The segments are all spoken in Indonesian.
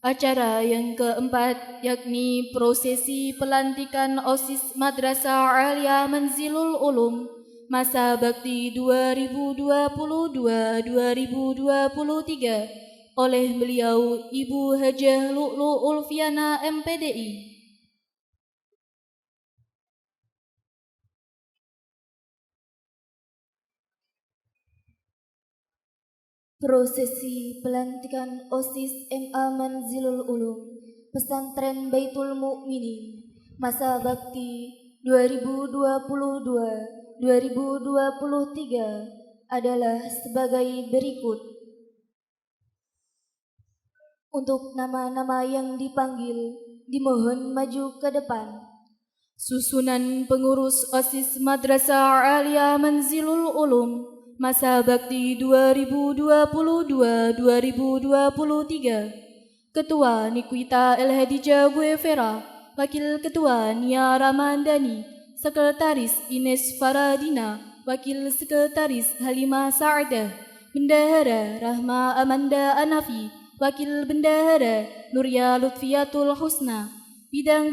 Acara yang keempat yakni prosesi pelantikan OSIS Madrasah Alia Manzilul Ulum masa bakti 2022-2023 oleh beliau Ibu Hajah Lu'lu Ulfiana MPDI. Prosesi pelantikan OSIS MA Manzilul Ulum Pesantren Baitul Mukminin masa bakti 2022-2023 adalah sebagai berikut. Untuk nama-nama yang dipanggil, dimohon maju ke depan. Susunan pengurus OSIS Madrasah Alia Manzilul Ulum masa bakti 2022-2023. Ketua Nikwita El Hadijah Guevara, Wakil Ketua Nia Ramandani, Sekretaris Ines Faradina, Wakil Sekretaris Halimah Sa'adah, Bendahara Rahma Amanda Anafi, Wakil Bendahara Nuria Lutfiatul Husna. Bidang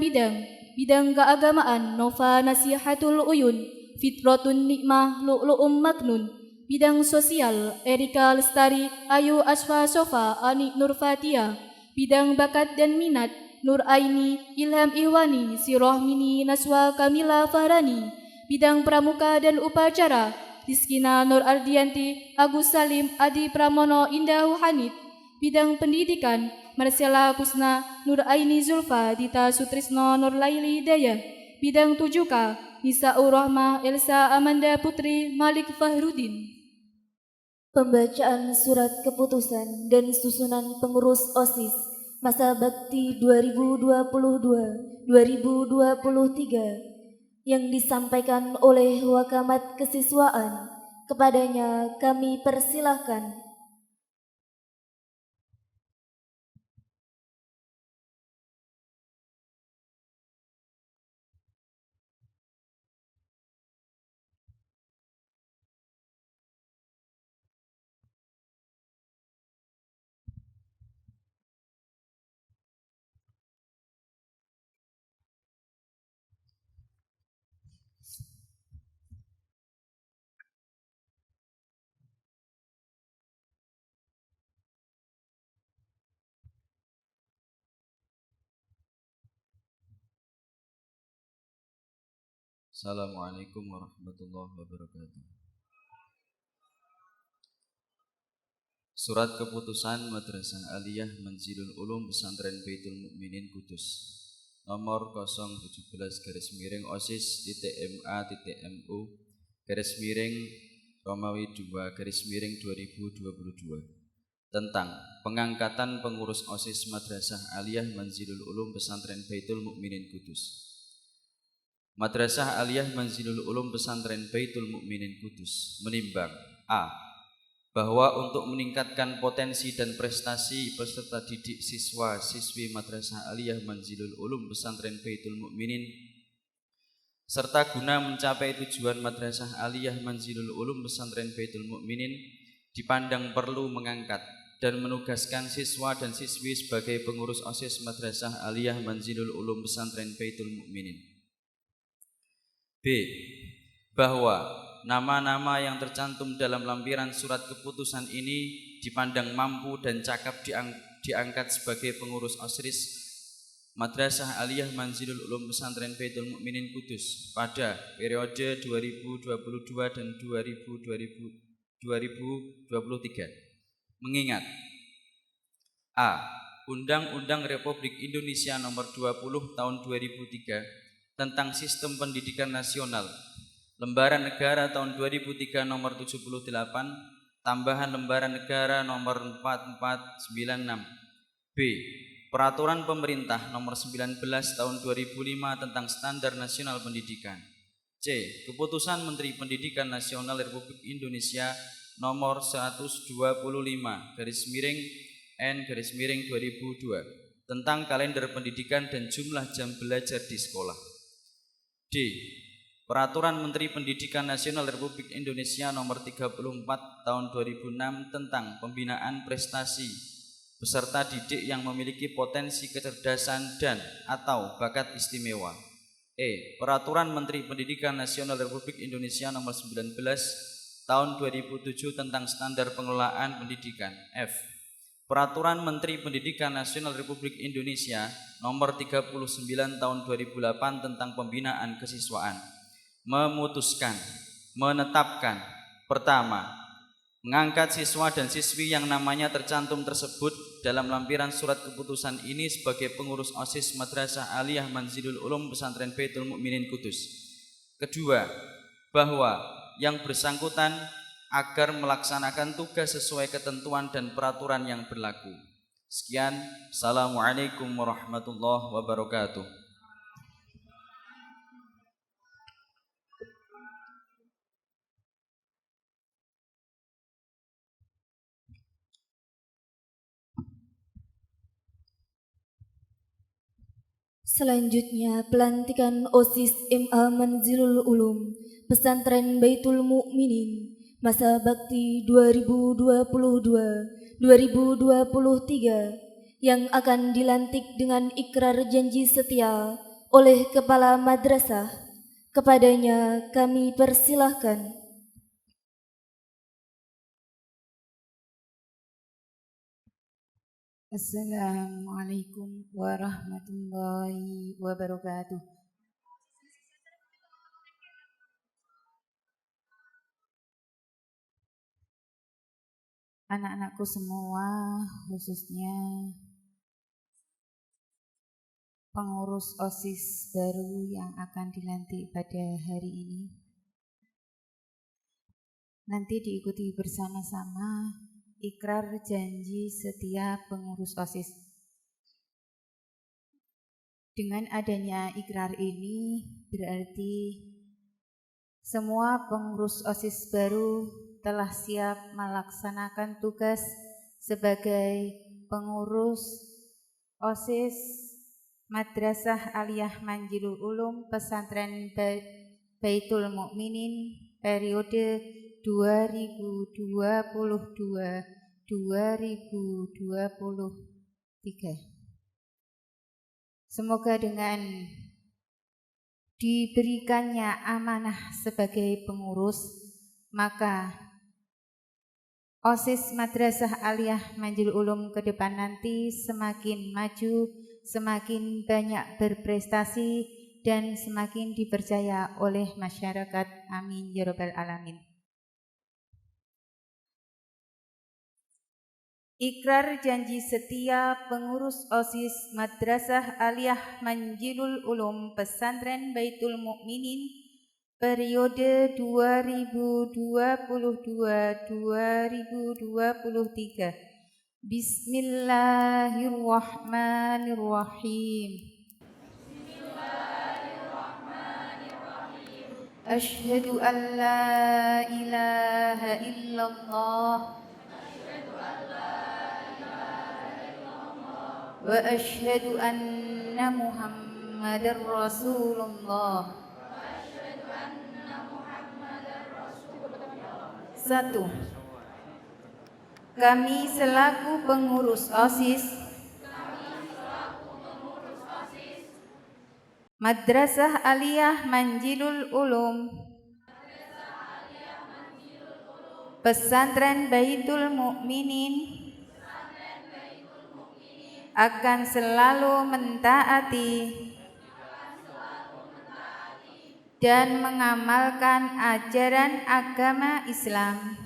keagamaan Nova Nasihatul Uyun, Fitratun Nikmah Lu'lu'um Maknun. Bidang sosial Erika Lestari Ayu Asfa Sofa Ani Nurfatia. Bidang bakat dan minat Nur Aini Ilham Ihwani Sirohmini Naswa Kamila Farani. Bidang pramuka dan upacara Rizkina Nur Ardianti Agus Salim Adi Pramono Indah Hanid. Bidang pendidikan Marcella Kusna Nur Aini Zulfa Dita Sutrisno Nur Laili Daya. Bidang 7K Nisa'ur Rahmah Elsa Amanda Putri Malik Fahrudin. Pembacaan surat keputusan dan susunan pengurus OSIS masa bakti 2022-2023 yang disampaikan oleh Wakamat Kesiswaan. Kepadanya kami persilahkan. Assalamualaikum warahmatullahi wabarakatuh. Surat keputusan Madrasah Aliyah Manzilul Ulum Pesantren Baitul Mukminin Kudus nomor 017-MA-MU-Romawi 2-2022 tentang pengangkatan pengurus OSIS Madrasah Aliyah Manzilul Ulum Pesantren Baitul Mukminin Kudus. Madrasah Aliyah Manzilul Ulum Pesantren Baitul Mukminin Kudus menimbang A. Bahwa untuk meningkatkan potensi dan prestasi peserta didik siswa-siswi Madrasah Aliyah Manzilul Ulum Pesantren Baitul Mukminin serta guna mencapai tujuan Madrasah Aliyah Manzilul Ulum Pesantren Baitul Mukminin dipandang perlu mengangkat dan menugaskan siswa dan siswi sebagai pengurus OSIS Madrasah Aliyah Manzilul Ulum Pesantren Baitul Mukminin. B. Bahwa nama-nama yang tercantum dalam lampiran surat keputusan ini dipandang mampu dan cakap diangkat sebagai pengurus OSIS Madrasah Aliyah Manzilul Ulum Pesantren Baitul Mukminin Kudus pada periode 2022 dan 2023. Mengingat A. Undang-Undang Republik Indonesia Nomor 20 Tahun 2003 tentang Sistem Pendidikan Nasional, Lembaran Negara tahun 2003 nomor 78, tambahan Lembaran Negara nomor 4496. B. Peraturan Pemerintah nomor 19 tahun 2005 tentang Standar Nasional Pendidikan. C. Keputusan Menteri Pendidikan Nasional Republik Indonesia nomor 125/N/2002 tentang kalender pendidikan dan jumlah jam belajar di sekolah. D. Peraturan Menteri Pendidikan Nasional Republik Indonesia nomor 34 tahun 2006 tentang pembinaan prestasi peserta didik yang memiliki potensi kecerdasan dan atau bakat istimewa. Peraturan Menteri Pendidikan Nasional Republik Indonesia Nomor 19 Tahun 2007 tentang Standar Pengelolaan Pendidikan. Peraturan Menteri Pendidikan Nasional Republik Indonesia Nomor 39 Tahun 2008 tentang Pembinaan Kesiswaan. Memutuskan, menetapkan, pertama, mengangkat siswa dan siswi yang namanya tercantum tersebut dalam lampiran surat keputusan ini sebagai pengurus OSIS Madrasah Aliyah Manzilul Ulum Pesantren Baitul Mukminin Kudus. Kedua, bahwa yang bersangkutan agar melaksanakan tugas sesuai ketentuan dan peraturan yang berlaku. Sekian, Assalamualaikum warahmatullahi wabarakatuh. Selanjutnya, pelantikan OSIS MA Manzilul Ulum Pesantren Baitul Mukminin masa bakti 2022-2023 yang akan dilantik dengan ikrar janji setia oleh Kepala Madrasah. Kepadanya kami persilahkan. Assalamualaikum warahmatullahi wabarakatuh. Anak-anakku semua, khususnya pengurus OSIS baru yang akan dilantik pada hari ini, nanti diikuti bersama-sama ikrar janji setia pengurus OSIS. Dengan adanya ikrar ini berarti semua pengurus OSIS baru telah siap melaksanakan tugas sebagai pengurus OSIS Madrasah Aliyah Manzilul Ulum Pesantren Baitul Mukminin periode 2022-2023. Semoga dengan diberikannya amanah sebagai pengurus, maka OSIS Madrasah Aliyah Manzilul Ulum ke depan nanti semakin maju, semakin banyak berprestasi, dan semakin dipercaya oleh masyarakat. Amin ya rabbal alamin. Ikrar janji setia pengurus OSIS Madrasah Aliyah Manzilul Ulum Pesantren Baitul Mukminin periode 2022-2023. Bismillahirrahmanirrahim. Asyhadu an la ilaha illallah wa asyhadu anna Muhammadar Rasulullah. 1. Kami selaku pengurus OSIS Madrasah Aliyah Manzilul Ulum Pesantren Baitul Mukminin akan selalu mentaati dan mengamalkan ajaran agama Islam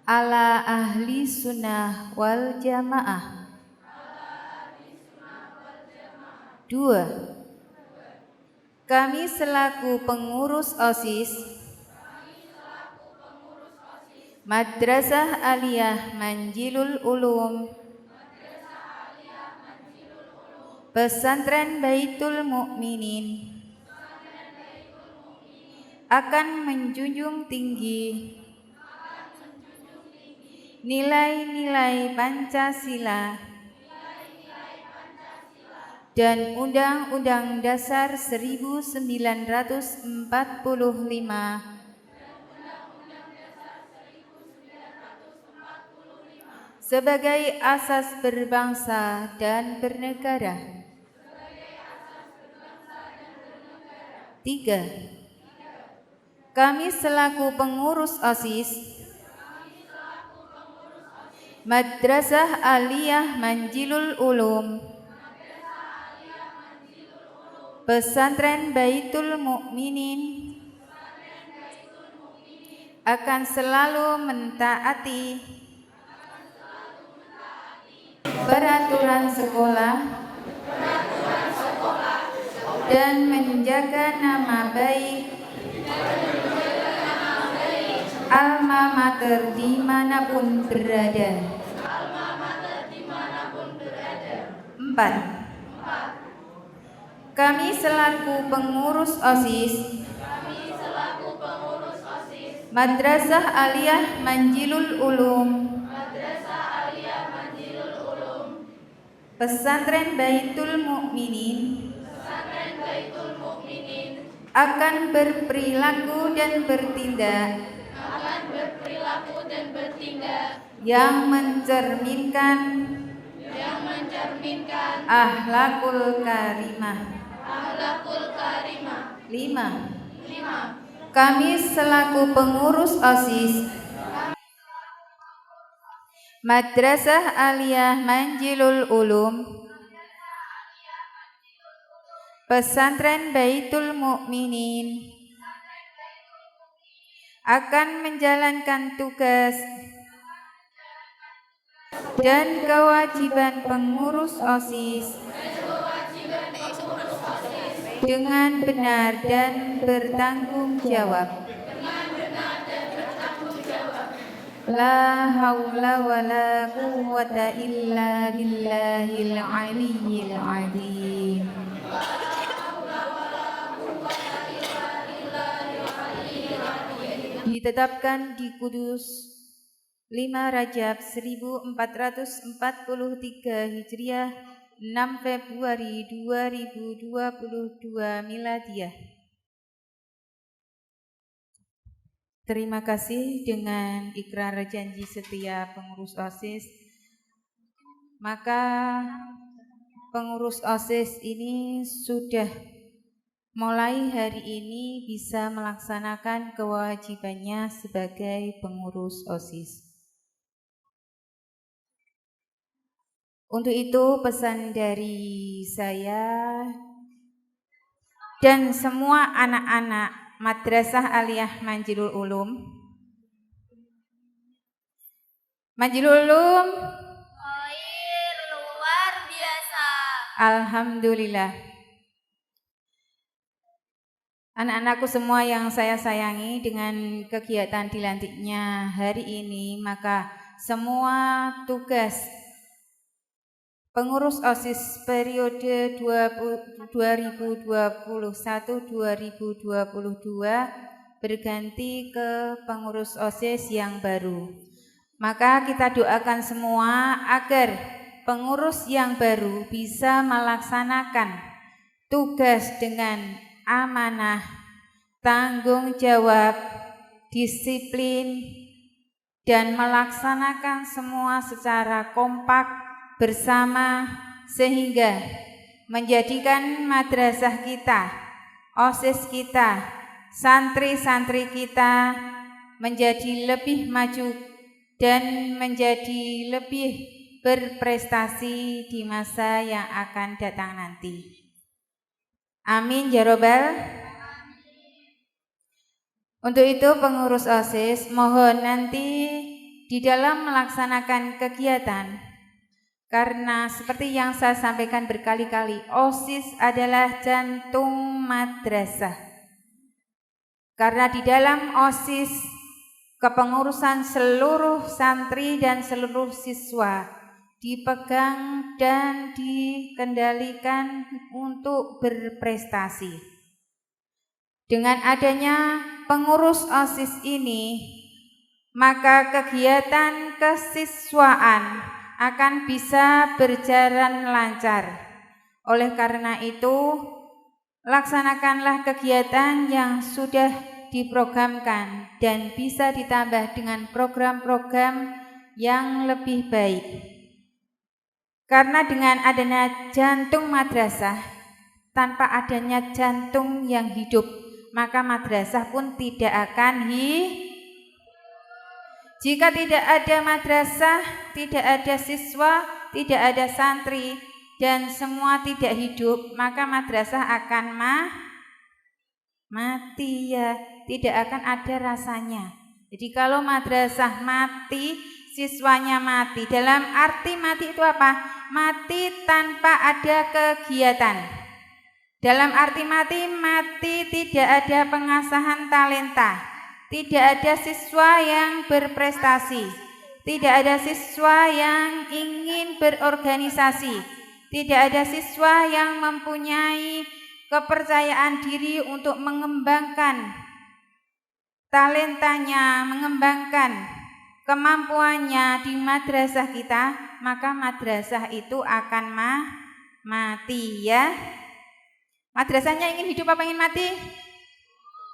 ala ahli sunnah wal jamaah. 2. Kami selaku pengurus OSIS Madrasah Aliyah Manzilul Ulum Pesantren Baitul Mukminin akan menjunjung tinggi nilai-nilai Pancasila dan Undang-Undang Dasar 1945 sebagai asas berbangsa dan bernegara. 3. Kami selaku pengurus OSIS Madrasah Aliyah Manjilul Ulum Pesantren Baitul Mukminin akan selalu mentaati peraturan sekolah dan menjaga nama baik alma mater dimanapun berada. 4. Kami selaku pengurus OSIS Madrasah Aliyah Manjilul Ulum Pesantren Baitul Mukminin akan berperilaku dan bertindak yang mencerminkan akhlakul karimah. 5. Kami selaku pengurus OSIS Madrasah Aliyah Manjilul Ulum Pesantren Baitul Mukminin akan menjalankan tugas dan kewajiban pengurus OSIS dengan benar dan bertanggung jawab. La haula wa la quwwata illa billahil aliyyil azim. Ditetapkan di Kudus 5 Rajab 1443 Hijriah 6 Februari 2022 Miladiah. Terima kasih. Dengan ikrar janji setia pengurus OSIS, maka pengurus OSIS ini sudah mulai hari ini bisa melaksanakan kewajibannya sebagai pengurus OSIS. Untuk itu pesan dari saya dan semua anak-anak Madrasah Aliyah Manjilul Ulum. Manjilul Ulum. Khair luar biasa. Alhamdulillah. Anak-anakku semua yang saya sayangi, dengan kegiatan dilantiknya hari ini, maka semua tugas pengurus OSIS periode 2021-2022 berganti ke pengurus OSIS yang baru. Maka kita doakan semua agar pengurus yang baru bisa melaksanakan tugas dengan amanah, tanggung jawab, disiplin, dan melaksanakan semua secara kompak bersama, sehingga menjadikan madrasah kita, OSIS kita, santri-santri kita menjadi lebih maju dan menjadi lebih berprestasi di masa yang akan datang nanti. Amin ya robbal. Untuk itu pengurus OSIS mohon nanti di dalam melaksanakan kegiatan, karena seperti yang saya sampaikan berkali-kali, OSIS adalah jantung madrasah. Karena di dalam OSIS kepengurusan seluruh santri dan seluruh siswa dipegang dan dikendalikan untuk berprestasi. Dengan adanya pengurus OSIS ini, maka kegiatan kesiswaan akan bisa berjalan lancar. Oleh karena itu, laksanakanlah kegiatan yang sudah diprogramkan dan bisa ditambah dengan program-program yang lebih baik. Karena dengan adanya jantung madrasah, tanpa adanya jantung yang hidup, maka madrasah pun tidak akan Jika tidak ada madrasah, tidak ada siswa, tidak ada santri, dan semua tidak hidup, maka madrasah akan mati ya, tidak akan ada rasanya. Jadi kalau madrasah mati, siswanya mati. Dalam arti mati itu apa? Mati tanpa ada kegiatan. Dalam arti mati tidak ada pengasahan talenta. Tidak ada siswa yang berprestasi. Tidak ada siswa yang ingin berorganisasi. Tidak ada siswa yang mempunyai kepercayaan diri untuk mengembangkan talentanya, mengembangkan kemampuannya di madrasah kita, maka madrasah itu akan mati ya. Madrasahnya ingin hidup apa ingin mati?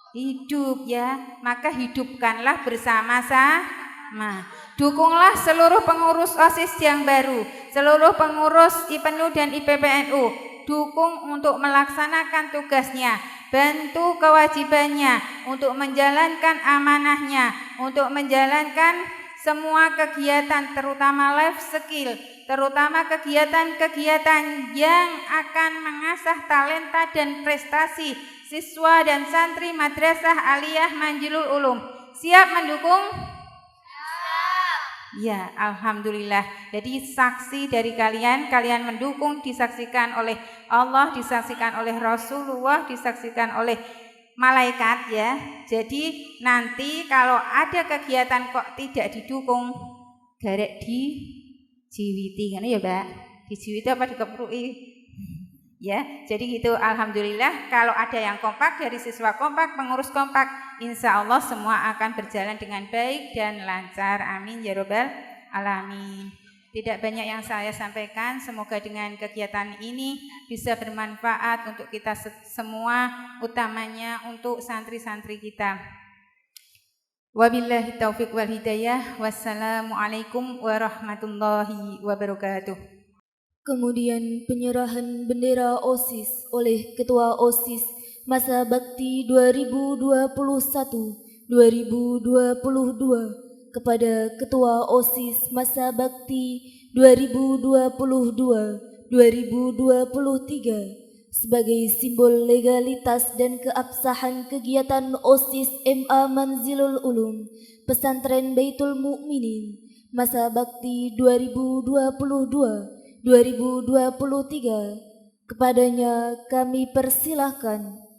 Hidup ya, maka hidupkanlah bersama-sama. Dukunglah seluruh pengurus OSIS yang baru, seluruh pengurus IPENU dan IPPNU. Dukung untuk melaksanakan tugasnya, bantu kewajibannya, untuk menjalankan amanahnya, untuk menjalankan semua kegiatan, terutama life skill, terutama kegiatan-kegiatan yang akan mengasah talenta dan prestasi siswa dan santri Madrasah Aliyah Manzilul Ulum. Siap mendukung? Siap. Ya, alhamdulillah. Jadi saksi dari kalian mendukung, disaksikan oleh Allah, disaksikan oleh Rasulullah, disaksikan oleh malaikat ya. Jadi nanti kalau ada kegiatan kok tidak didukung, garek dijiwiti kan ya, Mbak? Dijiwiti apa dikeprui? Ya, jadi gitu. Alhamdulillah kalau ada yang kompak dari siswa kompak, pengurus kompak, insya Allah semua akan berjalan dengan baik dan lancar. Amin ya robbal alamin. Tidak banyak yang saya sampaikan. Semoga dengan kegiatan ini bisa bermanfaat untuk kita semua, utamanya untuk santri-santri kita. Wabillahi taufiq wal hidayah. Wassalamualaikum warahmatullahi wabarakatuh. Kemudian penyerahan bendera OSIS oleh Ketua OSIS Masa Bakti 2021-2022 kepada Ketua OSIS Masa Bakti 2022-2023 sebagai simbol legalitas dan keabsahan kegiatan OSIS MA Manzilul Ulum Pesantren Baitul Mukminin Masa Bakti 2022-2023. Kepadanya kami persilahkan.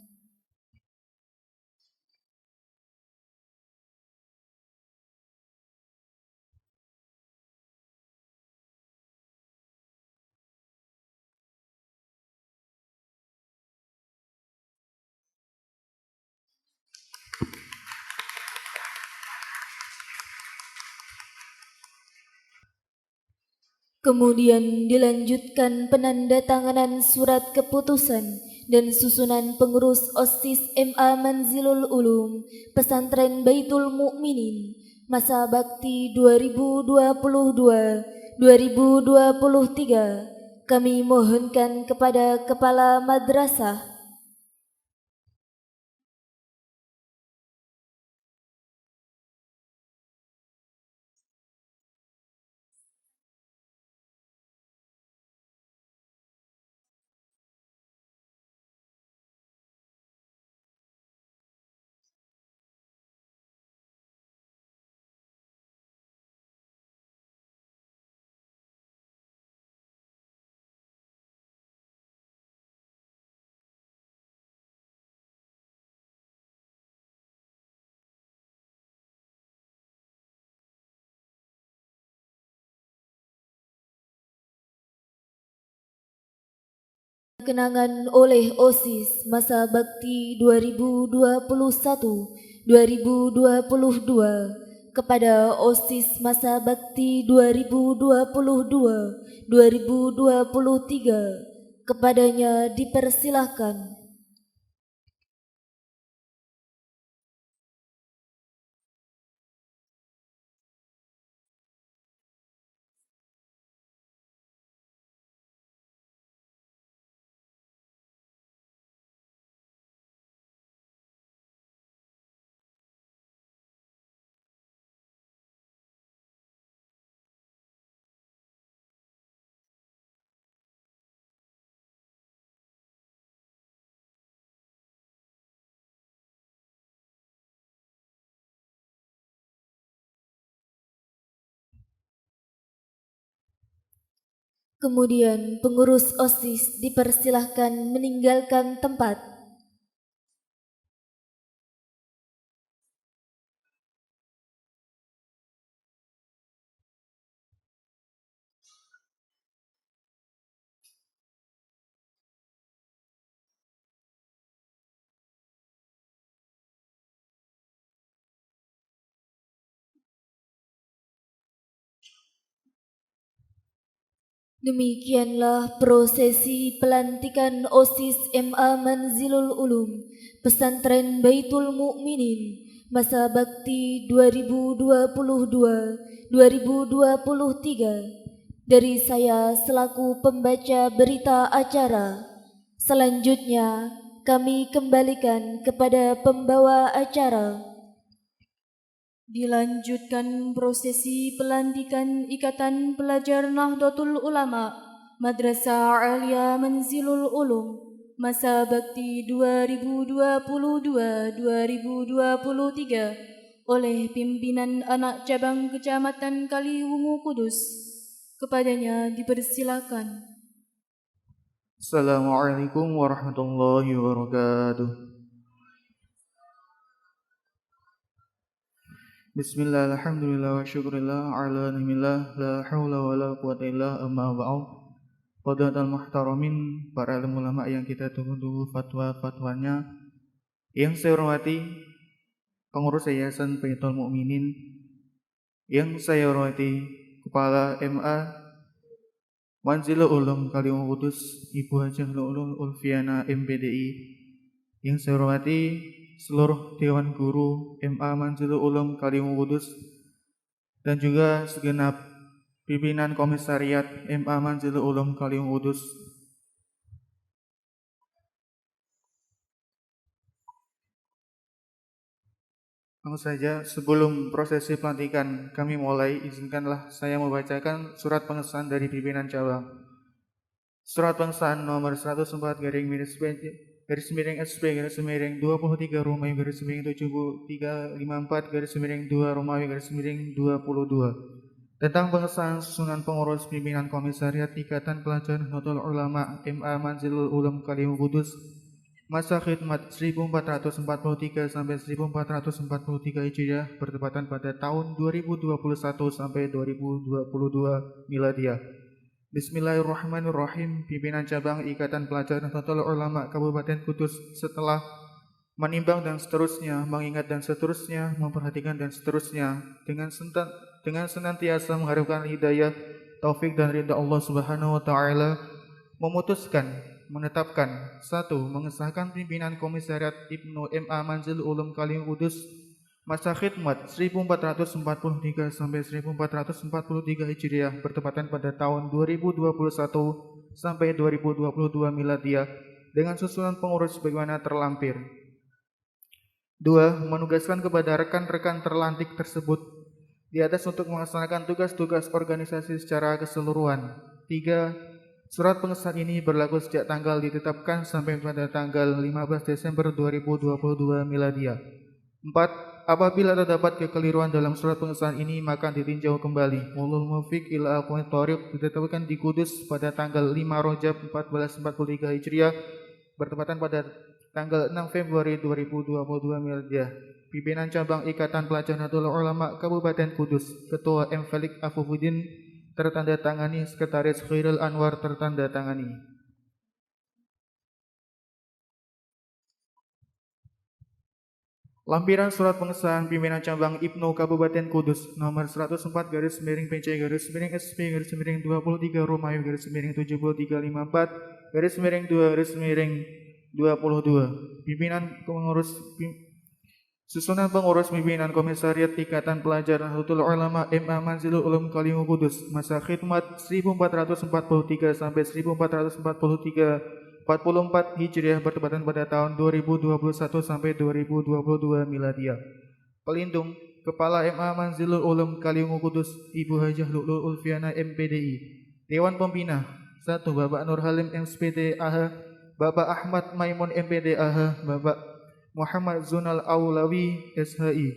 Kemudian dilanjutkan penandatanganan surat keputusan dan susunan pengurus OSIS MA Manzilul Ulum Pesantren Baitul Mukminin Masa Bakti 2022-2023. Kami mohonkan kepada Kepala Madrasah kenangan oleh OSIS Masa Bakti 2021-2022 kepada OSIS Masa Bakti 2022-2023. Kepadanya dipersilahkan. Kemudian pengurus OSIS dipersilahkan meninggalkan tempat. Demikianlah prosesi pelantikan OSIS MA Manzilul Ulum Pesantren Baitul Mukminin masa bakti 2022-2023 dari saya selaku pembaca berita acara. Selanjutnya kami kembalikan kepada pembawa acara. Dilanjutkan prosesi pelantikan Ikatan Pelajar Nahdlatul Ulama Madrasah Alia Manzilul Ulum masa bakti 2022-2023 oleh pimpinan anak cabang Kecamatan Kaliwungu Kudus. Kepadanya dipersilakan. Assalamualaikum warahmatullahi wabarakatuh. Bismillah, alhamdulillah, wa syukurillah, ala nimillah, la hawla wa la quwata illa amma ba'u. Qadatul muhtaramin, para ulama yang kita tunggu-tunggu fatwa-fatwanya. Yang saya hormati pengurus Yayasan Baitul Mukminin, yang saya hormati Kepala MA Manzilul Ulum Kaliwungu Kudus, Ibu Hajah Lu'lu'ul Ulfiana MPDI, yang saya hormati seluruh Dewan Guru MA Manzilul Ulum Kaliwungu Kudus, dan juga segenap pimpinan Komisariat MA Manzilul Ulum Kaliwungu Kudus. Langsung saja, sebelum prosesi pelantikan kami mulai, izinkanlah saya membacakan surat pengesahan dari pimpinan cabang. Surat pengesahan nomor 104 /SP/23 Romawi /7354 Romawi /22 tentang pengesahan susunan pengurus pimpinan Komisariat Ikatan Pelajar Nahdlatul Ulama MA Manzilul Ulum Kaliwungu Kudus masa khidmat 1443 sampai 1443 Hijriah bertepatan pada tahun 2021 sampai 2022 Miladiah. Bismillahirrahmanirrahim. Pimpinan cabang Ikatan Pelajar Nahdlatul Ulama Kabupaten Kudus setelah menimbang dan seterusnya, mengingat dan seterusnya, memperhatikan dan seterusnya, dengan senantiasa mengharapkan hidayah, taufik dan ridha Allah Subhanahu wa taala, memutuskan menetapkan 1. Mengesahkan pimpinan Komisariat Ibnu MA Manzilul Ulum Kaliwungu Kudus masa khidmat 1443 sampai 1443 Hijriah bertepatan pada tahun 2021 sampai 2022 Miladiah dengan susunan pengurus sebagaimana terlampir. 2. Menugaskan kepada rekan-rekan terlantik tersebut di atas untuk melaksanakan tugas-tugas organisasi secara keseluruhan. 3. Surat pengesahan ini berlaku sejak tanggal ditetapkan sampai pada tanggal 15 Desember 2022 Miladiah. 4. Apabila terdapat kekeliruan dalam surat pengesahan ini maka ditinjau kembali. Wallahul muwaffiq ila aqwamit thoriq, ditetapkan di Kudus pada tanggal 5 Rajab 1443 Hijriah bertepatan pada tanggal 6 Februari 2022 Miladiah. Pimpinan cabang Ikatan Pelajar Nahdlatul Ulama Kabupaten Kudus, Ketua M. Felix Afufuddin tertanda tangani, Sekretaris Khairul Anwar tertanda tangani. Lampiran surat pengesahan pimpinan cabang Ibnu Kabupaten Kudus nomor 104/PC/SP/23 Romawi /7354/2/22. Pimpinan pengurus susunan pengurus pimpinan Komisariat Ikatan Pelajar Nahdlatul Ulama MA Manzilul Ulum Kaliwungu Kudus masa khidmat 1443 sampai 1444 Hijriah bertepatan pada tahun 2021 sampai 2022 Miladiah. Pelindung Kepala MA Manzilul Ulum Kaliwungu Kudus Ibu Hajah Lu'lu'ul Ulfiana MPDI. Dewan Pembina 1. Bapak Nur Halim MPD AH, Bapak Ahmad Maimun MPD AH, Bapak Muhammad Zunal Aulawi SHI.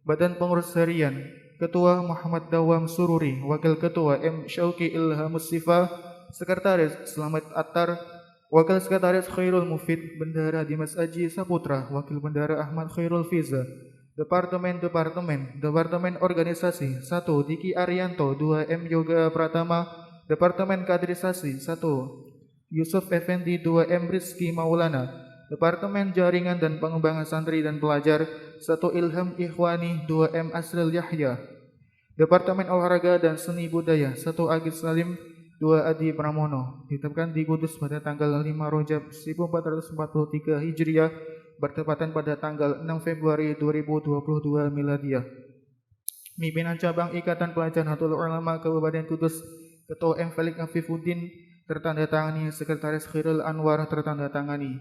Badan Pengurus Harian Ketua Muhammad Dawam Sururi, Wakil Ketua M. Syauqi Ilhamus Sifa, Sekretaris Slamet Attar, Wakil Sekretaris Khairul Mufid, Bendahara Dimas Aji Saputra, Wakil Bendahara Ahmad Khairul Fiza. Departemen Organisasi 1. Diki Arianto. 2. M. Yoga Pratama. Departemen Kaderisasi 1. Yusuf Effendi. 2. M. Rizky Maulana. Departemen Jaringan dan Pengembangan Santri dan Pelajar 1. Ilham Ikhwani. 2. M. Asril Yahya. Departemen Olahraga dan Seni Budaya 1. Agis Salim. 2. Adi Pramono. Ditetapkan di Kudus pada tanggal 5 Rajab 1443 Hijriah, bertepatan pada tanggal 6 Februari 2022 Miladiah. Pimpinan Cabang Ikatan Pelajar Nahdlatul Ulama Kabupaten Kudus, Ketua M. Felix Afifuddin, tertandatangani. Sekretaris Khairul Anwar, tertandatangani.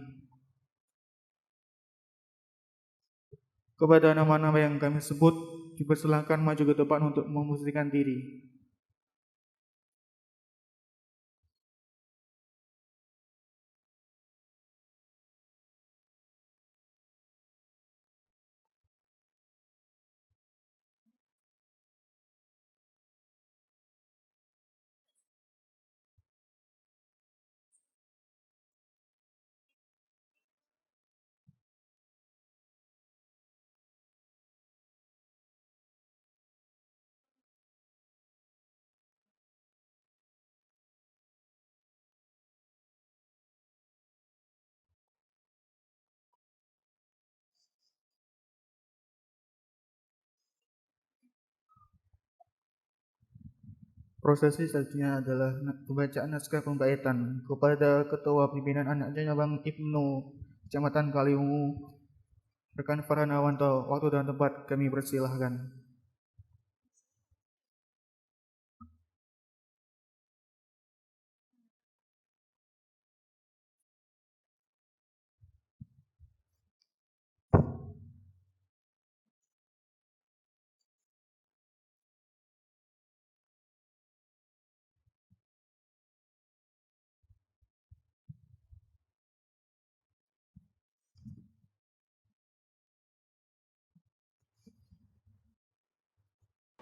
Kepada nama-nama yang kami sebut, dipersilakan maju ke depan untuk memposisikan diri. Prosesi selanjutnya adalah pembacaan naskah pembaitan kepada Ketua Pimpinan Anak Cabang Ibnu Kecamatan Kaliwungu, rekan Farhanawanto. Waktu dan tempat kami persilahkan.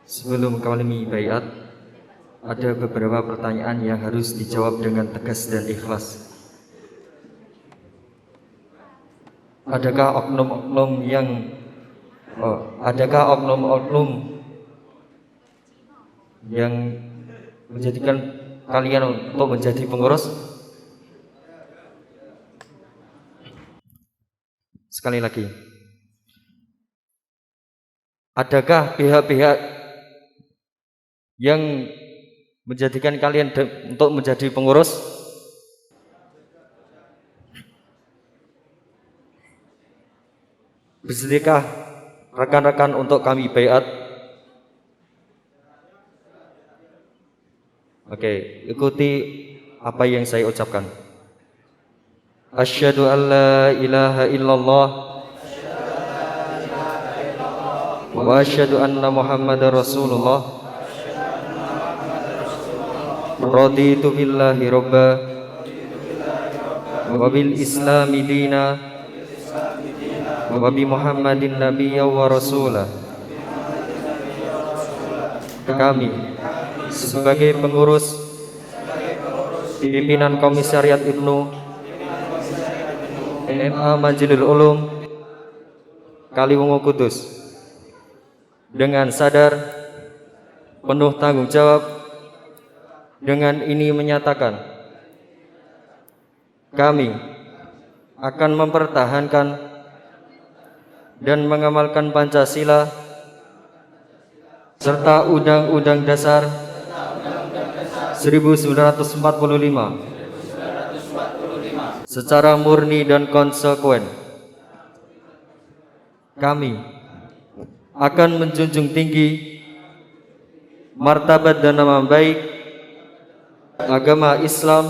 Sebelum kami baiat, ada beberapa pertanyaan yang harus dijawab dengan tegas dan ikhlas. Adakah oknum-oknum yang menjadikan kalian untuk menjadi pengurus? Sekali lagi, adakah pihak-pihak yang menjadikan kalian untuk menjadi pengurus? Bersediakah rekan-rekan untuk kami baiat? Oke, ikuti apa yang saya ucapkan. Asyhadu an la ilaha illallah wa asyhadu anna Muhammadar Rasulullah. Raditu billahi robba wa bil islami dina wa bi Muhammadin nabiyya wa rasulah. Kami sebagai pengurus pimpinan Komisariat Ibnu MA Majlul Ulum Kaliwungu Kudus, dengan sadar penuh tanggung jawab, dengan ini menyatakan kami akan mempertahankan dan mengamalkan Pancasila serta Undang-Undang Dasar 1945 secara murni dan konsekuen. Kami akan menjunjung tinggi martabat dan nama baik agama Islam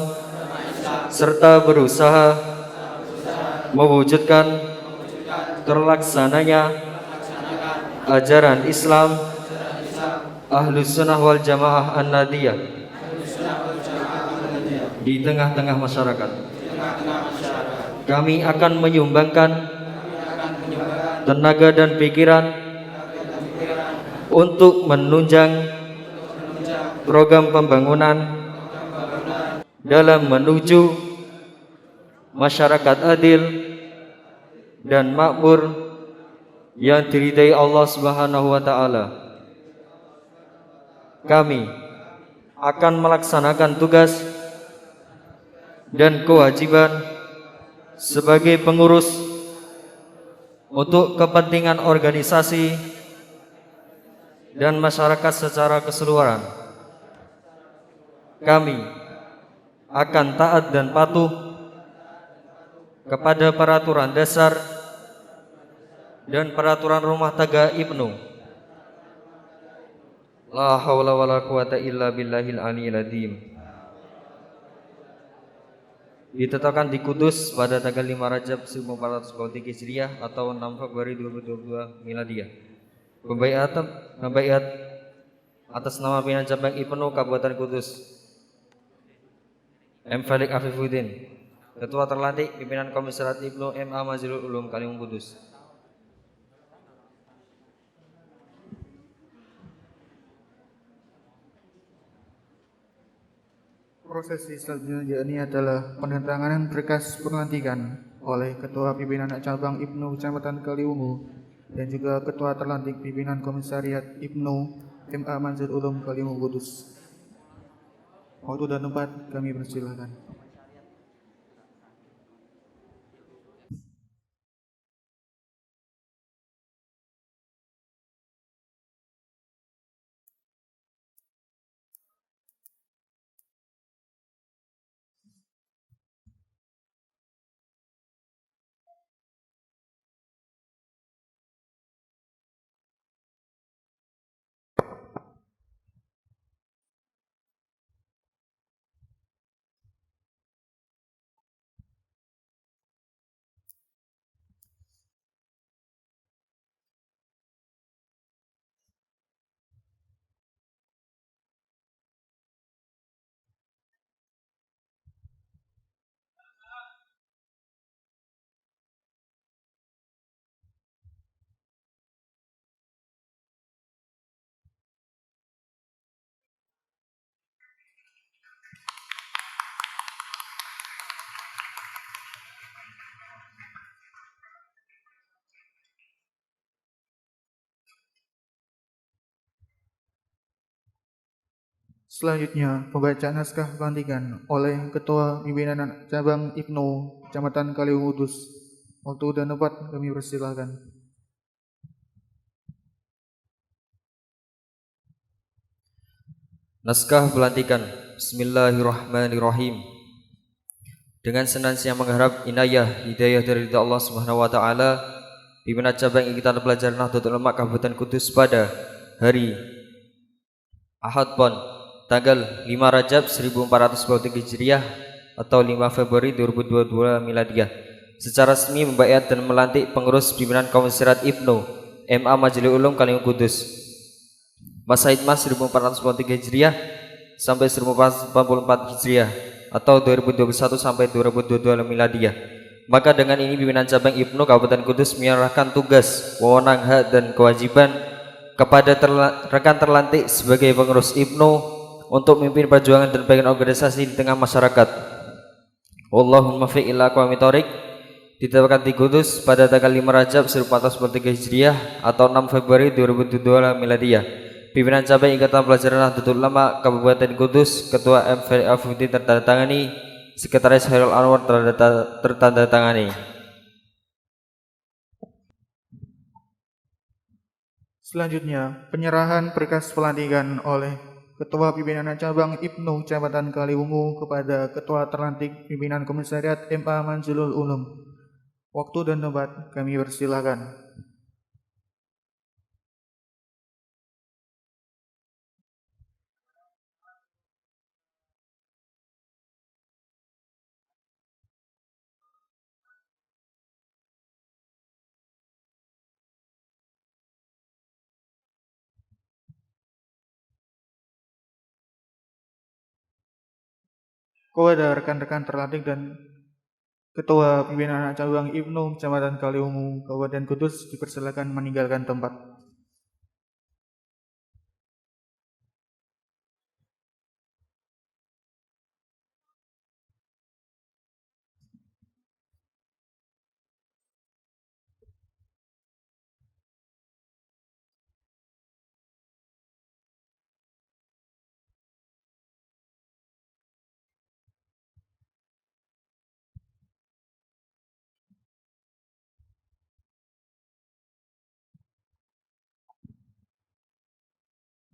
serta berusaha mewujudkan terlaksananya ajaran Islam Ahlus Sunnah wal Jamaah An-Nadiyah di tengah-tengah masyarakat. Kami akan menyumbangkan tenaga dan pikiran untuk menunjang program pembangunan dalam menuju masyarakat adil dan makmur yang diridai Allah Subhanahu wa taala. Kami akan melaksanakan tugas dan kewajiban sebagai pengurus untuk kepentingan organisasi dan masyarakat secara keseluruhan. Kami akan taat dan patuh kepada peraturan dasar dan peraturan rumah tangga Ibnu. La haula wala quwata illa billahil aliyil azim. Ditetapkan di Kudus pada tanggal 5 Rajab 1423 Hijriah atau 6 Februari 2022 Miladiyah. Pembaiat atas nama pimpinan cabang Ibnu Kabupaten Kudus M. Falik Afifuddin, Ketua terlantik pimpinan Komisariat Ibnu MA Majilul Ulum Kalium Kudus. Prosesi selanjutnya ini adalah penandatanganan berkas pelantikan oleh Ketua Pimpinan Cabang Ibnu Kecamatan Kaliwungu dan juga Ketua terlantik Pimpinan Komisariat Ibnu MA Majilul Ulum Kaliwungu Kudus. Waktu dan tempat kami persilakan. Selanjutnya, pembacaan naskah pelantikan oleh Ketua Pimpinan Cabang Ibnu Kecamatan Kaliwungu Kudus. Waktu dan tempat kami persilakan. Naskah pelantikan. Bismillahirrahmanirrahim. Dengan senantiasa mengharap inayah hidayah dari Allah Subhanahu wa taala, pimpinan cabang Ikatan Pelajar Nahdlatul Ulama Kabupaten Kudus pada hari Ahad Pon tanggal 5 Rajab 1423 Hijriah atau 5 Februari 2022 Miladiyah secara resmi membaiat dan melantik pengurus pimpinan Komisariat Ibnu MA Majilul Ulum Kaliwungu Kudus masa hikmah 1423 Hijriah sampai 1444 Hijriah atau 2021 sampai 2022 Miladiyah. Maka dengan ini pimpinan cabang Ibnu Kabupaten Kudus menyerahkan tugas, wewenang, hak dan kewajiban kepada rekan terlantik sebagai pengurus Ibnu untuk memimpin perjuangan dan bagian organisasi di tengah masyarakat. Allahumma fi ila aqwamit thoriq. Ditetapkan di Kudus pada tanggal 5 Rajab 1443 Hijriah atau 6 Februari 2022 Miladiyah. Pimpinan cabang Ikatan Pelajar Nahdlatul Ulama Kabupaten Kudus, Ketua M. Falik Afifuddin tertandatangani, Sekretaris Khairul Anwar tertandatangani. Selanjutnya, penyerahan berkas pelantikan oleh Ketua Pimpinan Cabang Ibnu Kecamatan Kaliwungu kepada Ketua terlantik Pimpinan Komisariat MA Majilul Ulum. Waktu dan tempat kami persilakan. Kepada rekan-rekan terlantik dan Ketua Pimpinan Cabang Ibnu Kecamatan Kaliwungu Kabupaten Kudus dipersilakan meninggalkan tempat.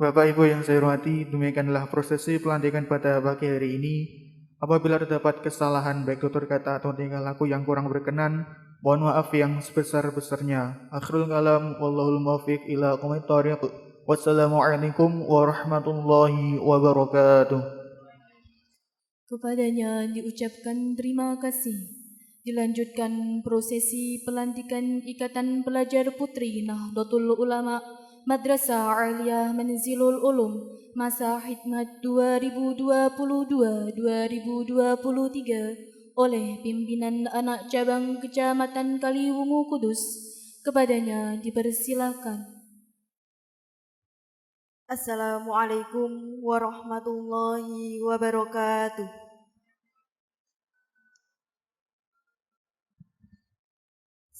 Bapak Ibu yang saya hormati, demikianlah prosesi pelantikan pada pagi hari ini. Apabila terdapat kesalahan baik tutur kata atau tingkah laku yang kurang berkenan, mohon maaf yang sebesar-besarnya. Akhirul kalam, wallahul muwaffiq ila aqwamit thoriq. Wassalamualaikum warahmatullahi wabarakatuh. Kepadanya diucapkan terima kasih. Dilanjutkan prosesi pelantikan Ikatan Pelajar Putri Nahdlatul Ulama Madrasah Aliyah Manzilul Ulum masa khidmat 2022-2023 oleh pimpinan anak cabang Kecamatan Kaliwungu Kudus. Kepadanya dipersilakan. Assalamualaikum warahmatullahi wabarakatuh.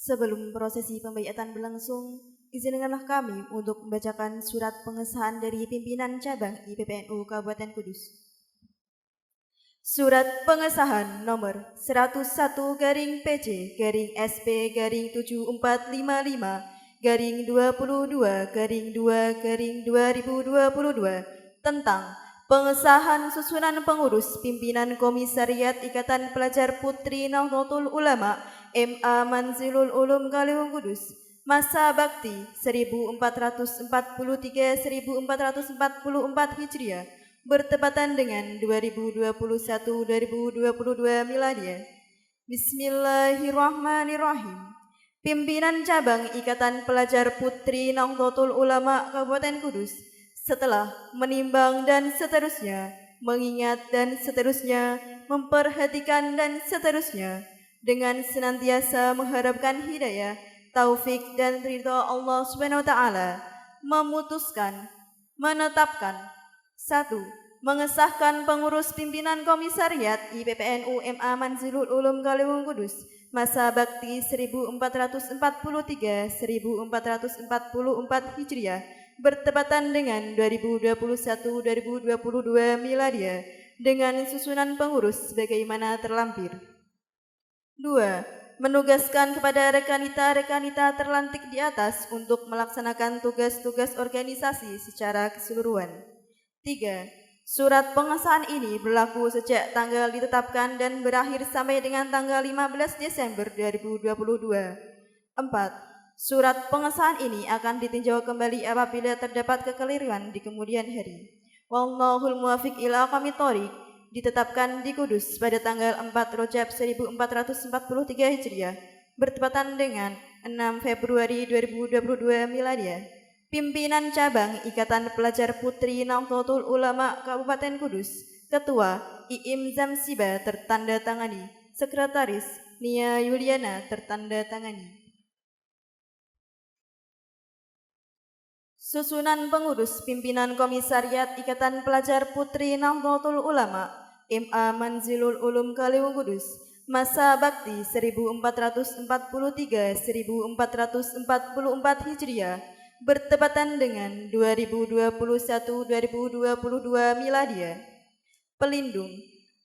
Sebelum prosesi pembaiatan berlangsung, izinkanlah kami untuk membacakan surat pengesahan dari pimpinan cabang IPPNU Kabupaten Kudus. Surat pengesahan nomor 101/PC/SP/7455/22/2022 tentang pengesahan susunan pengurus pimpinan Komisariat Ikatan Pelajar Putri Nahdlatul Ulama MA Manzilul Ulum Kaliwung Kudus masa bakti 1443-1444 Hijriah bertepatan dengan 2021-2022 Miladiah. Bismillahirrahmanirrahim. Pimpinan Cabang Ikatan Pelajar Putri Nahdlatul Ulama Kabupaten Kudus setelah menimbang dan seterusnya, mengingat dan seterusnya, memperhatikan dan seterusnya, dengan senantiasa mengharapkan hidayah, taufik dan ridha Allah Subhanahu wa taala, memutuskan, menetapkan 1. Mengesahkan pengurus pimpinan Komisariat IPPNU MA Manzilul Ulum Kaliwung Kudus masa bakti 1443-1444 Hijriah bertepatan dengan 2021-2022 Miladiah dengan susunan pengurus sebagaimana terlampir. 2. Menugaskan kepada rekanita terlantik di atas untuk melaksanakan tugas-tugas organisasi secara keseluruhan. 3. Surat pengesahan ini berlaku sejak tanggal ditetapkan dan berakhir sampai dengan tanggal 15 Desember 2022. 4. Surat pengesahan ini akan ditinjau kembali apabila terdapat kekeliruan di kemudian hari. Wallahul muwaffiq ila aqwamit thoriq. Ditetapkan di Kudus pada tanggal 4 Rajab 1443 Hijriah bertepatan dengan 6 Februari 2022 Miladiah. Pimpinan Cabang Ikatan Pelajar Putri Nahdlatul Ulama Kabupaten Kudus, Ketua Iim Zamsiba tertanda tangani, Sekretaris Nia Yuliana tertanda tangani. Susunan pengurus pimpinan Komisariat Ikatan Pelajar Putri Nahdlatul Ulama MA Manzilul Ulum Kaliwung Kudus masa bakti 1443-1444 Hijriah bertepatan dengan 2021-2022 Miladiah. Pelindung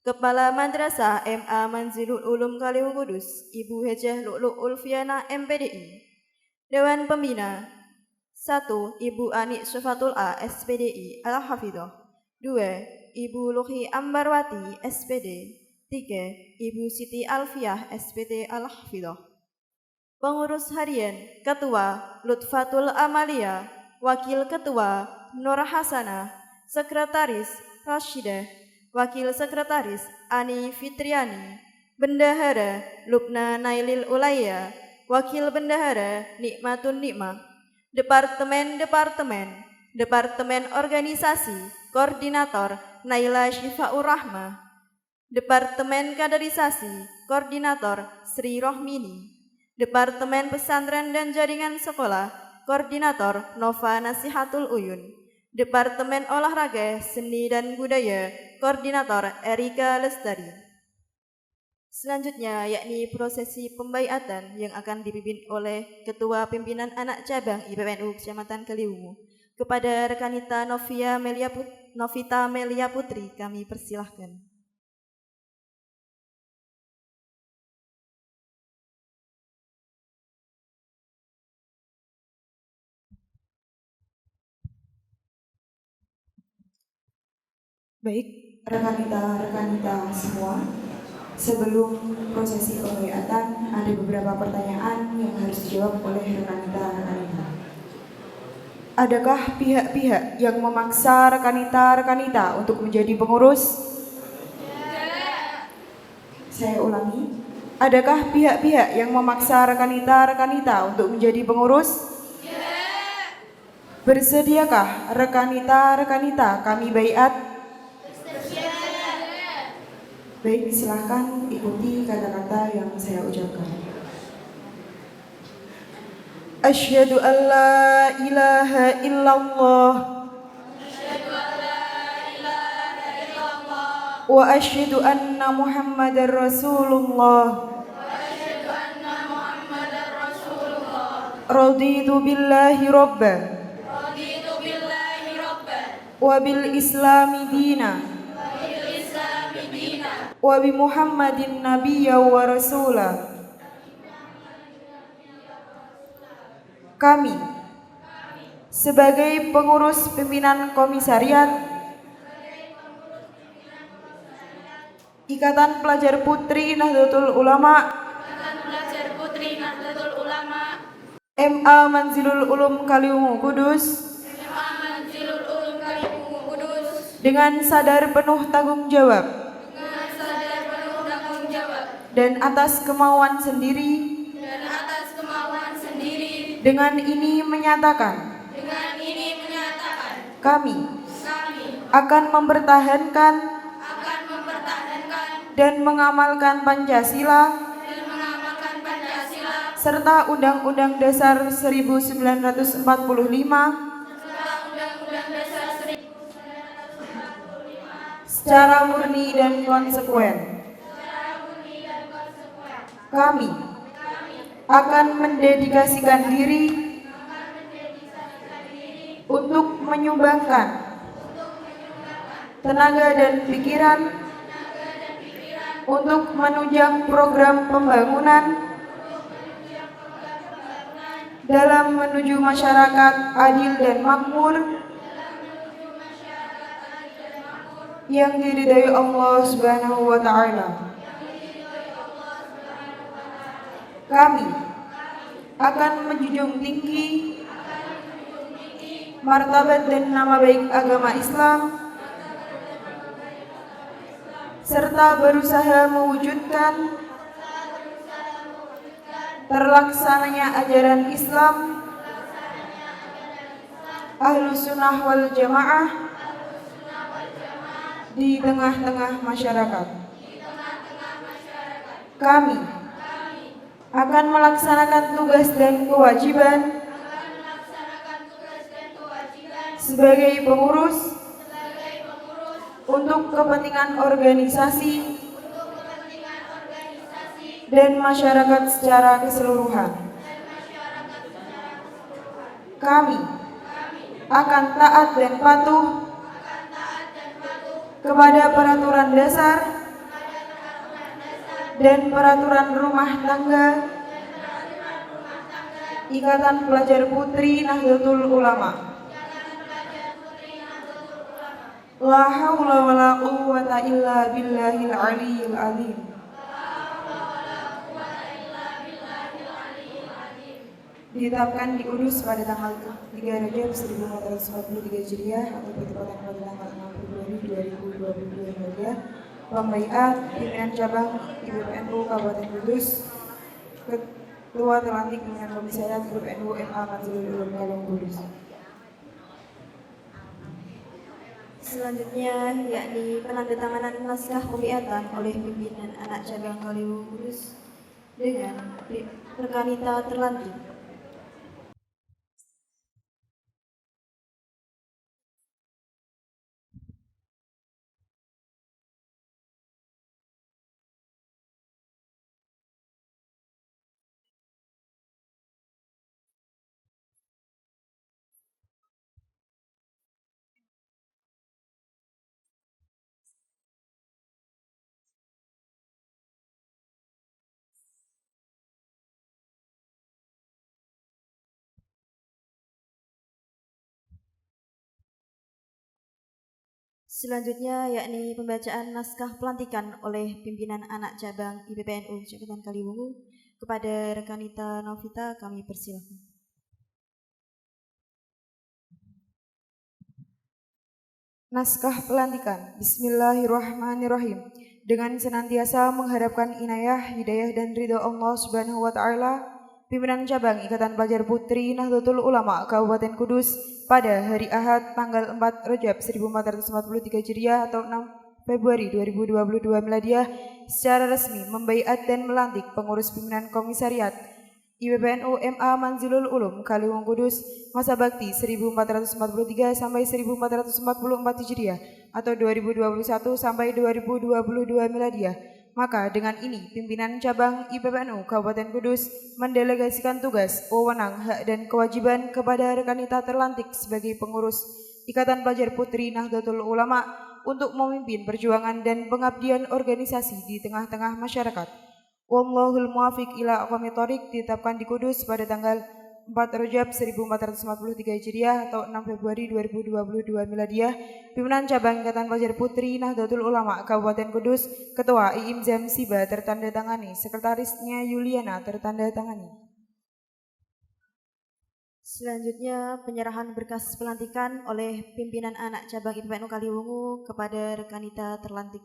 Kepala Madrasah MA Manzilul Ulum Kaliwung Kudus Ibu Hejah Lu'lu' Ulfiana MPDI. Dewan Pembina 1. Ibu Ani Syufatul A SPDI Al-Hafidhah. 2. Ibu Luhi Ambarwati SPD. 3. Ibu Siti Alfiah SPT Al-Hafidhah. Pengurus Harian Ketua Lutfatul Amalia, Wakil Ketua Nur Hasanah, Sekretaris Rashidah, Wakil Sekretaris Ani Fitriani, Bendahara Lubna Nailil Ulaya, Wakil Bendahara Nikmatun Nikmah. Departemen Organisasi Koordinator Naila Syifaur Rahmah. Departemen Kaderisasi Koordinator Sri Rohmini. Departemen Pesantren dan Jaringan Sekolah Koordinator Nova Nasihatul Uyun. Departemen Olahraga Seni dan Budaya Koordinator Erika Lestari. Selanjutnya yakni prosesi pembaiatan yang akan dipimpin oleh Ketua Pimpinan Anak Cabang IPPNU Kecamatan Kaliwungu. Kepada rekanita Novita Melia Putri kami persilahkan. Baik, rekanita semua, sebelum prosesi pembaiatan ada beberapa pertanyaan yang harus dijawab oleh rekanita. Adakah pihak-pihak yang memaksa rekanita untuk menjadi pengurus? Saya ulangi. Adakah pihak-pihak yang memaksa rekanita untuk menjadi pengurus? Bersediakah rekanita kami baiat? Baik, silahkan ikuti kata-kata yang saya ucapkan. Asyhadu an la ilaha illallah wa asyhadu anna Muhammadar Rasulullah. Raditu billahi rabba wa bil islami dina wa bi Muhammadin nabiyya wa rasula. Kami sebagai pengurus pimpinan komisariat Ikatan Pelajar Putri Nahdlatul Ulama MA Manzilul Ulum Kaliungu Kudus dengan sadar penuh tanggung jawab dan atas kemauan sendiri dengan ini menyatakan kami akan mempertahankan dan mengamalkan Pancasila serta Undang-Undang Dasar 1945 secara murni dan konsekuen. Kami akan mendedikasikan diri untuk menyumbangkan tenaga dan pikiran untuk menunjang program pembangunan dalam menuju masyarakat adil dan makmur yang diridhai Allah Subhanahu wa taala. Kami akan menjunjung tinggi martabat dan nama baik agama Islam serta berusaha mewujudkan terlaksananya ajaran Islam Ahlus Sunnah wal Jamaah di tengah-tengah masyarakat. Kami akan melaksanakan tugas dan kewajiban sebagai pengurus untuk kepentingan organisasi dan masyarakat secara keseluruhan. Kami akan taat dan patuh kepada peraturan dasar dan peraturan rumah tangga Ikatan Pelajar Putri Nahdlatul Ulama. La haula wala quwwata illa billahil aliyyil azim. Ditetapkan di Kudus pada tanggal 3 Rajab 1443 Hijriah atau bertepatan pada tanggal 6 Februari 2022 Hijriah. Pembaiat pimpinan cabang IPPNU Kabupaten Kudus, Ketua terlantik pimpinan komisariat IPPNU MA Manzilul Ulum Kaliungu Kudus. Selanjutnya yakni penandatanganan naskah pembaiatan oleh pimpinan anak cabang Kaliungu Kudus dengan rekanita terlantik. Selanjutnya yakni pembacaan naskah pelantikan oleh pimpinan anak cabang IPPNU Kecamatan Kaliwungu. Kepada Rekanita Novita kami persilahkan. Naskah pelantikan. Bismillahirrahmanirrahim. Dengan senantiasa mengharapkan inayah, hidayah dan ridho Allah Subhanahu wa taala, pimpinan cabang Ikatan Pelajar Putri Nahdlatul Ulama Kabupaten Kudus pada hari Ahad tanggal 4 Rajab 1443 Hijriah atau 6 Februari 2022 Miladiah secara resmi membaiat dan melantik pengurus pimpinan komisariat IPPNU MA Manzilul Ulum Kaliwung Kudus masa bakti 1443 sampai 1444 Hijriah atau 2021 sampai 2022 Miladiah. Maka dengan ini pimpinan cabang IPPNU Kabupaten Kudus mendelegasikan tugas, wewenang, hak dan kewajiban kepada rekanita terlantik sebagai pengurus Ikatan Pelajar Putri Nahdlatul Ulama untuk memimpin perjuangan dan pengabdian organisasi di tengah-tengah masyarakat. Wallahul muwafiq ila aqwamit thoriq ditetapkan di Kudus pada tanggal 4 Rajab 1443 Hijriah atau 6 Februari 2022 Miladiah. Pimpinan cabang Ikatan Pelajar Putri Nahdlatul Ulama Kabupaten Kudus, Ketua IIM Zam Siba tertanda tangani, Sekretarisnya Yuliana tertanda tangani. Selanjutnya penyerahan berkas pelantikan oleh pimpinan anak cabang IPPNU Kaliwungu kepada rekanita terlantik.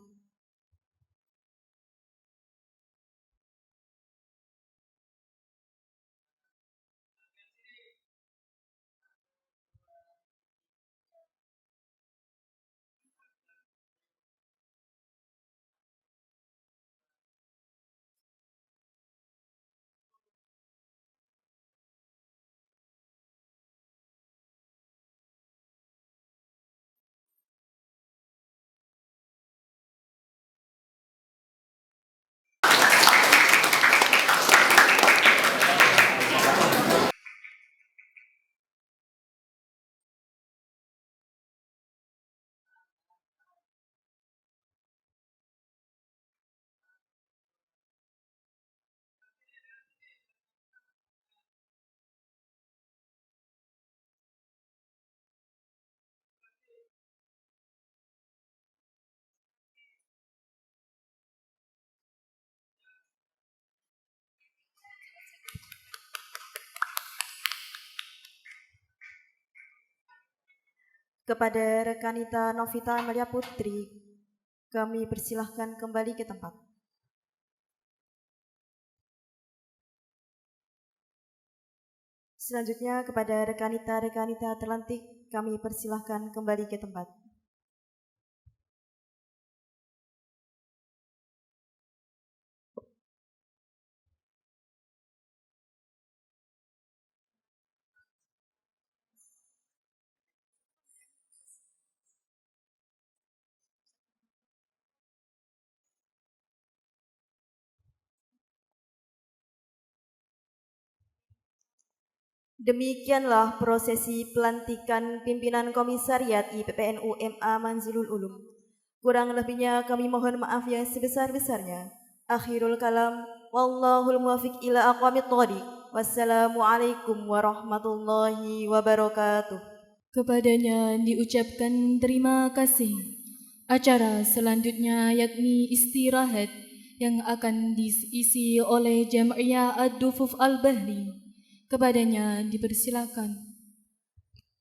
Kepada rekanita Novita Maria Putri, kami persilahkan kembali ke tempat. Selanjutnya kepada rekanita terlantik, kami persilahkan kembali ke tempat. Demikianlah prosesi pelantikan pimpinan komisariat IPPNU MA Manzilul Ulum. Kurang lebihnya kami mohon maaf yang sebesar-besarnya. Akhirul kalam, wallahul muwafiq ila aqwamit thoriq. Wassalamualaikum warahmatullahi wabarakatuh. Kepadanya diucapkan terima kasih. Acara selanjutnya yakni istirahat yang akan diisi oleh Jam'iyah Ad-Dufuf Al-Bahri. Kepadanya dipersilakan.